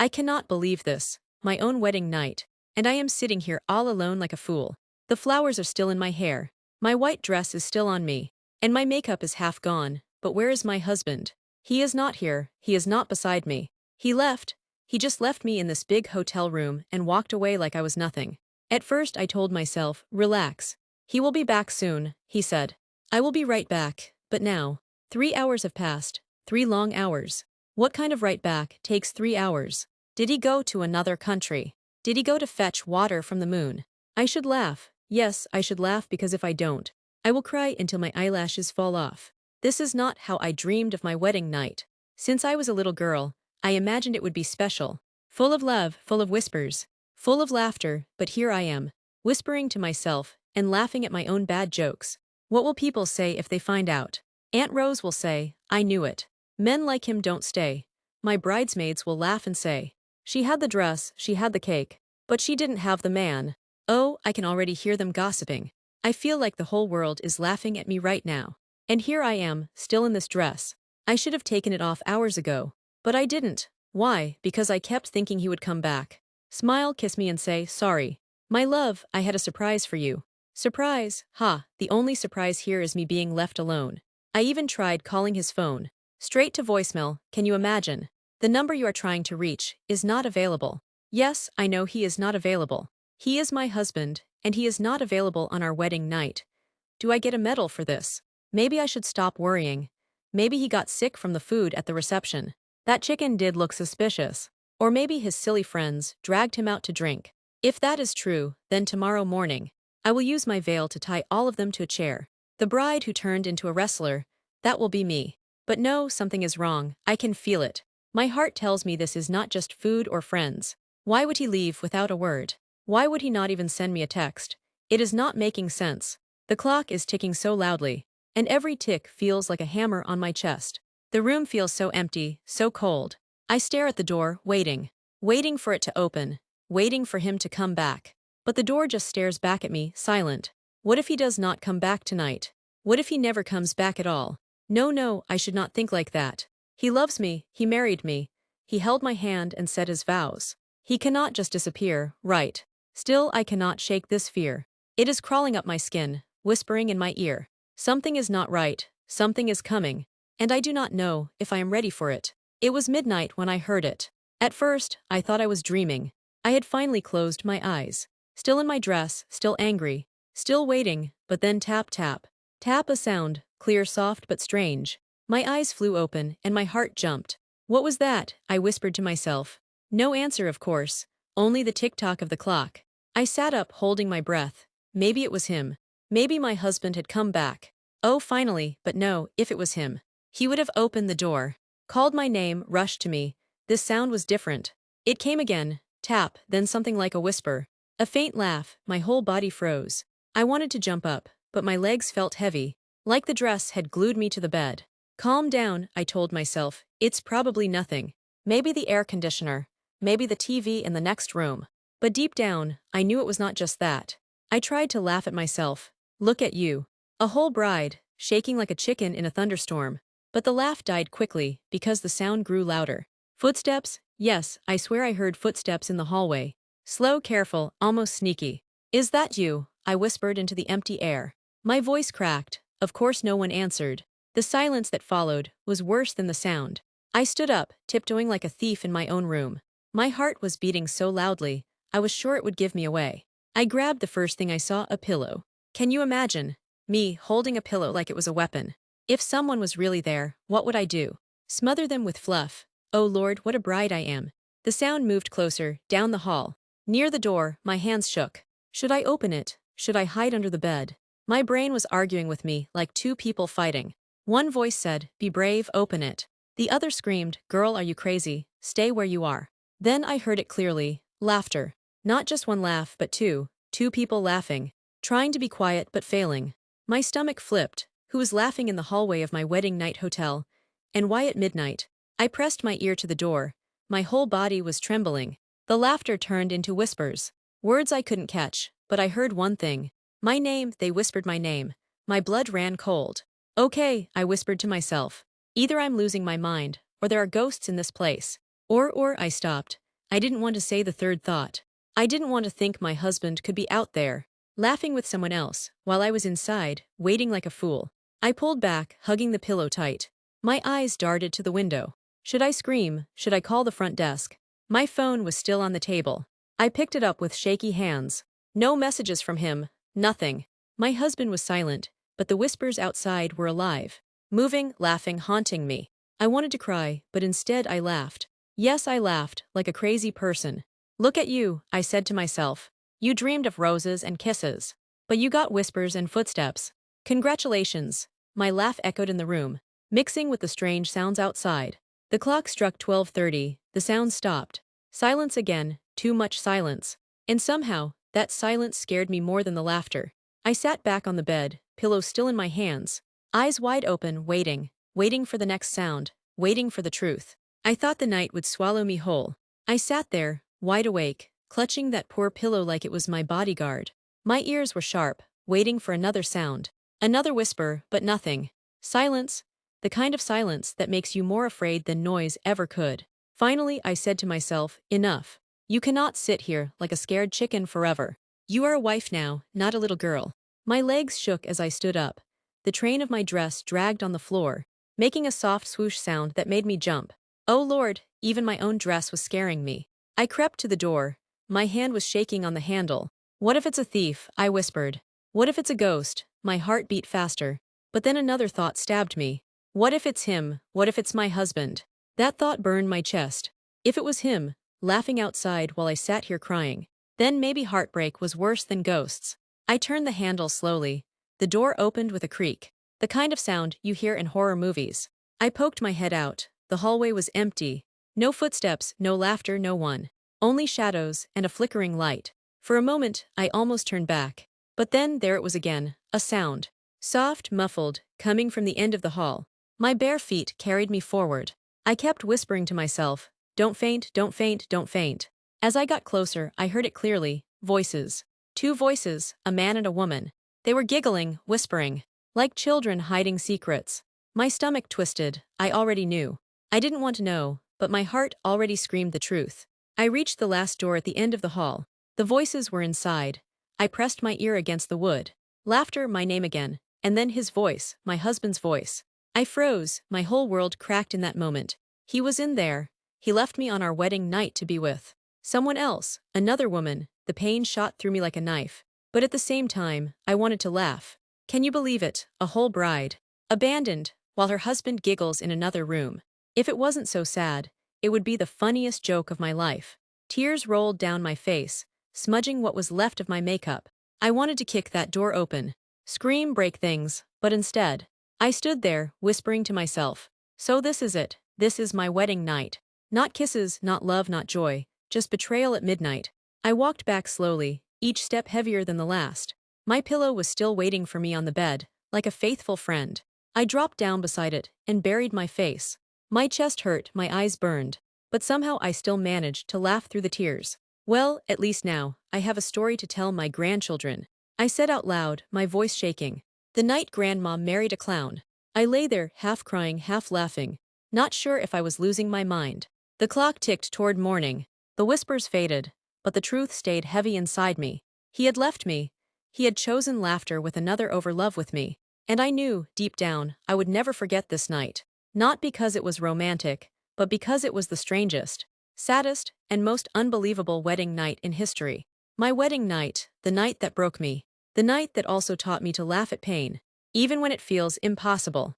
I cannot believe this. My own wedding night. And I am sitting here all alone like a fool. The flowers are still in my hair. My white dress is still on me. And my makeup is half gone. But where is my husband? He is not here. He is not beside me. He left. He just left me in this big hotel room and walked away like I was nothing. At first I told myself, relax. He will be back soon, he said. I will be right back. But now, 3 hours have passed. 3 long hours. What kind of right back takes 3 hours? Did he go to another country? Did he go to fetch water from the moon? I should laugh. Yes, I should laugh because if I don't, I will cry until my eyelashes fall off. This is not how I dreamed of my wedding night. Since I was a little girl, I imagined it would be special. Full of love, full of whispers, full of laughter, but here I am, whispering to myself and laughing at my own bad jokes. What will people say if they find out? Aunt Rose will say, I knew it. Men like him don't stay. My bridesmaids will laugh and say, she had the dress, she had the cake, but she didn't have the man. Oh, I can already hear them gossiping. I feel like the whole world is laughing at me right now. And here I am, still in this dress. I should have taken it off hours ago. But I didn't. Why? Because I kept thinking he would come back. Smile, kiss me and say, sorry. My love, I had a surprise for you. Surprise? Ha, the only surprise here is me being left alone. I even tried calling his phone. Straight to voicemail, can you imagine? The number you are trying to reach is not available. Yes, I know he is not available. He is my husband, and he is not available on our wedding night. Do I get a medal for this? Maybe I should stop worrying. Maybe he got sick from the food at the reception. That chicken did look suspicious. Or maybe his silly friends dragged him out to drink. If that is true, then tomorrow morning, I will use my veil to tie all of them to a chair. The bride who turned into a wrestler, that will be me. But no, something is wrong. I can feel it. My heart tells me this is not just food or friends. Why would he leave without a word? Why would he not even send me a text? It is not making sense. The clock is ticking so loudly, and every tick feels like a hammer on my chest. The room feels so empty, so cold. I stare at the door, waiting for it to open, waiting for him to come back. But the door just stares back at me, silent. What if he does not come back tonight? What if he never comes back at all? No, I should not think like that. He loves me, he married me. He held my hand and said his vows. He cannot just disappear, right? Still, I cannot shake this fear. It is crawling up my skin, whispering in my ear. Something is not right, something is coming, and I do not know if I am ready for it. It was midnight when I heard it. At first, I thought I was dreaming. I had finally closed my eyes. Still in my dress, still angry, still waiting, but then tap tap. Tap a sound, clear, soft but strange. My eyes flew open and my heart jumped. What was that? I whispered to myself. No answer, of course, only the tick-tock of the clock. I sat up holding my breath. Maybe it was him. Maybe my husband had come back. Oh, finally, but no, if it was him, he would have opened the door, called my name, rushed to me. This sound was different. It came again, tap, then something like a whisper. A faint laugh, my whole body froze. I wanted to jump up, but my legs felt heavy, like the dress had glued me to the bed. Calm down, I told myself. It's probably nothing. Maybe the air conditioner. Maybe the TV in the next room. But deep down, I knew it was not just that. I tried to laugh at myself. Look at you. A whole bride, shaking like a chicken in a thunderstorm. But the laugh died quickly because the sound grew louder. Footsteps? Yes, I swear I heard footsteps in the hallway. Slow, careful, almost sneaky. Is that you? I whispered into the empty air. My voice cracked. Of course no one answered. The silence that followed was worse than the sound. I stood up, tiptoeing like a thief in my own room. My heart was beating so loudly, I was sure it would give me away. I grabbed the first thing I saw, a pillow. Can you imagine? Me holding a pillow like it was a weapon. If someone was really there, what would I do? Smother them with fluff. Oh Lord, what a bride I am. The sound moved closer, down the hall. Near the door, my hands shook. Should I open it? Should I hide under the bed? My brain was arguing with me like two people fighting. One voice said, be brave, open it. The other screamed, girl, are you crazy? Stay where you are. Then I heard it clearly, laughter. Not just one laugh, but two people laughing, trying to be quiet but failing. My stomach flipped. Who was laughing in the hallway of my wedding night hotel? And why at midnight? I pressed my ear to the door. My whole body was trembling. The laughter turned into whispers. Words I couldn't catch, but I heard one thing. My name, they whispered my name. My blood ran cold. Okay, I whispered to myself. Either I'm losing my mind, or there are ghosts in this place. Or I stopped. I didn't want to say the third thought. I didn't want to think my husband could be out there, laughing with someone else, while I was inside, waiting like a fool. I pulled back, hugging the pillow tight. My eyes darted to the window. Should I scream? Should I call the front desk? My phone was still on the table. I picked it up with shaky hands. No messages from him, nothing. My husband was silent, but the whispers outside were alive, moving, laughing, haunting me. I wanted to cry, but instead I laughed. Yes, I laughed, like a crazy person. Look at you, I said to myself. You dreamed of roses and kisses. But you got whispers and footsteps. Congratulations. My laugh echoed in the room, mixing with the strange sounds outside. The clock struck 12:30, the sounds stopped. Silence again, too much silence. And somehow, that silence scared me more than the laughter. I sat back on the bed, pillow still in my hands, eyes wide open, waiting for the next sound, waiting for the truth. I thought the night would swallow me whole. I sat there, wide awake, clutching that poor pillow like it was my bodyguard. My ears were sharp, waiting for another sound. Another whisper, but nothing. Silence, the kind of silence that makes you more afraid than noise ever could. Finally, I said to myself, enough. You cannot sit here like a scared chicken forever. You are a wife now, not a little girl. My legs shook as I stood up. The train of my dress dragged on the floor, making a soft swoosh sound that made me jump. Oh Lord, even my own dress was scaring me. I crept to the door. My hand was shaking on the handle. What if it's a thief? I whispered. What if it's a ghost? My heart beat faster. But then another thought stabbed me. What if it's him? What if it's my husband? That thought burned my chest. If it was him, laughing outside while I sat here crying, then maybe heartbreak was worse than ghosts. I turned the handle slowly. The door opened with a creak, the kind of sound you hear in horror movies. I poked my head out. The hallway was empty. No footsteps, no laughter, no one. Only shadows and a flickering light. For a moment, I almost turned back. But then there it was again, a sound. Soft, muffled, coming from the end of the hall. My bare feet carried me forward. I kept whispering to myself, don't faint, don't faint, don't faint. As I got closer, I heard it clearly, voices. Two voices, a man and a woman. They were giggling, whispering, like children hiding secrets. My stomach twisted, I already knew. I didn't want to know, but my heart already screamed the truth. I reached the last door at the end of the hall. The voices were inside. I pressed my ear against the wood. Laughter, my name again, and then his voice, my husband's voice. I froze, my whole world cracked in that moment. He was in there. He left me on our wedding night to be with someone else, another woman. The pain shot through me like a knife. But at the same time, I wanted to laugh. Can you believe it? A whole bride. Abandoned, while her husband giggles in another room. If it wasn't so sad, it would be the funniest joke of my life. Tears rolled down my face, smudging what was left of my makeup. I wanted to kick that door open, scream, break things, but instead, I stood there, whispering to myself, so this is it, this is my wedding night. Not kisses, not love, not joy, just betrayal at midnight. I walked back slowly, each step heavier than the last. My pillow was still waiting for me on the bed, like a faithful friend. I dropped down beside it and buried my face. My chest hurt, my eyes burned, but somehow I still managed to laugh through the tears. Well, at least now, I have a story to tell my grandchildren. I said out loud, my voice shaking. The night Grandma married a clown. I lay there, half crying, half laughing, not sure if I was losing my mind. The clock ticked toward morning. The whispers faded, but the truth stayed heavy inside me. He had left me. He had chosen laughter with another over love with me. And I knew, deep down, I would never forget this night. Not because it was romantic, but because it was the strangest, saddest, and most unbelievable wedding night in history. My wedding night, the night that broke me. The night that also taught me to laugh at pain, even when it feels impossible.